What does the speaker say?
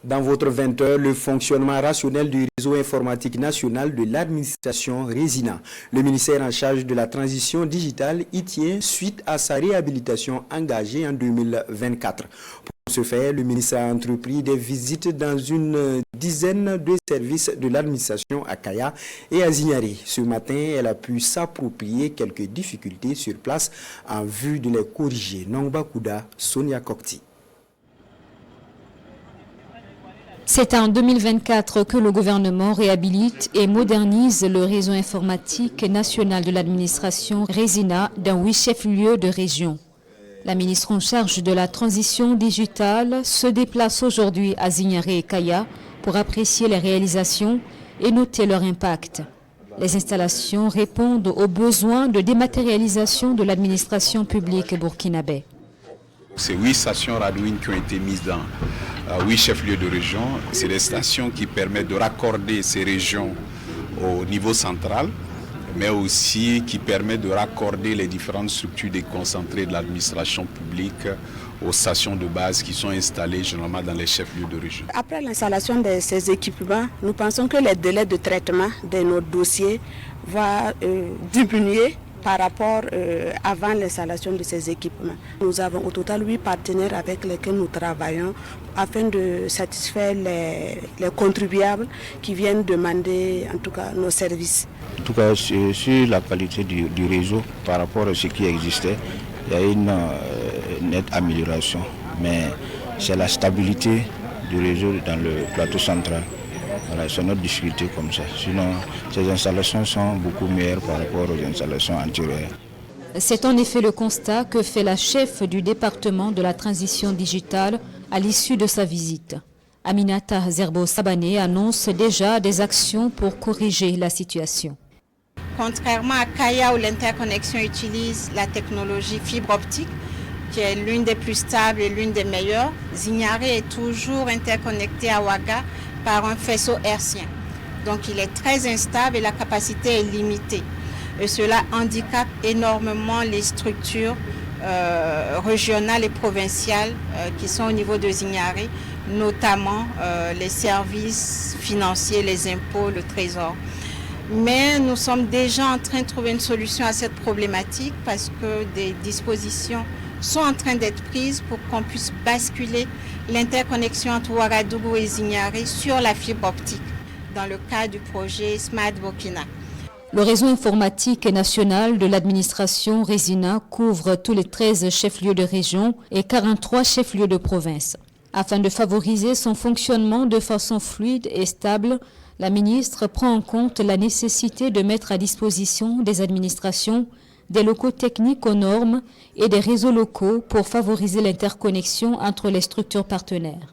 Dans votre 20 heures, le fonctionnement rationnel du réseau informatique national de l'administration Résina. Le ministère en charge de la transition digitale y tient suite à sa réhabilitation engagée en 2024. Pour ce faire, le ministère a entrepris des visites dans une dizaine de services de l'administration à Kaya et à Zignari. Ce matin, elle a pu s'approprier quelques difficultés sur place en vue de les corriger. Nongba Kouda, Sonia Kokti. C'est en 2024 que le gouvernement réhabilite et modernise le réseau informatique national de l'administration Résina dans 8 chefs-lieux de région. La ministre en charge de la transition digitale se déplace aujourd'hui à Zignari et Kaya pour apprécier les réalisations et noter leur impact. Les installations répondent aux besoins de dématérialisation de l'administration publique burkinabé. Ces 8 stations Radouine qui ont été mises dans 8 chefs-lieux de région. C'est des stations qui permettent de raccorder ces régions au niveau central, mais aussi qui permettent de raccorder les différentes structures déconcentrées de l'administration publique aux stations de base qui sont installées généralement dans les chefs-lieux de région. Après l'installation de ces équipements, nous pensons que les délais de traitement de nos dossiers vont diminuer par rapport avant l'installation de ces équipements. Nous avons au total 8 partenaires avec lesquels nous travaillons afin de satisfaire les contribuables qui viennent demander en tout cas nos services. En tout cas, sur la qualité du réseau par rapport à ce qui existait, il y a une nette amélioration. Mais c'est la stabilité du réseau dans le plateau central. Voilà, c'est notre difficulté comme ça. Sinon, ces installations sont beaucoup meilleures par rapport aux installations antérieures. C'est en effet le constat que fait la chef du département de la transition digitale à l'issue de sa visite. Aminata Zerbo-Sabané annonce déjà des actions pour corriger la situation. Contrairement à Kaya où l'interconnexion utilise la technologie fibre optique, qui est l'une des plus stables et l'une des meilleures, Zignari est toujours interconnecté à Ouaga par un faisceau hertzien. Donc il est très instable et la capacité est limitée. Et cela handicape énormément les structures régionales et provinciales qui sont au niveau de Zignari, notamment les services financiers, les impôts, le trésor. Mais nous sommes déjà en train de trouver une solution à cette problématique parce que des dispositions sont en train d'être prises pour qu'on puisse basculer l'interconnexion entre Ouagadougou et Zignari sur la fibre optique dans le cadre du projet Smart Burkina. Le réseau informatique national de l'administration Résina couvre tous les 13 chefs-lieux de région et 43 chefs-lieux de province. Afin de favoriser son fonctionnement de façon fluide et stable, la ministre prend en compte la nécessité de mettre à disposition des administrations des locaux techniques aux normes et des réseaux locaux pour favoriser l'interconnexion entre les structures partenaires.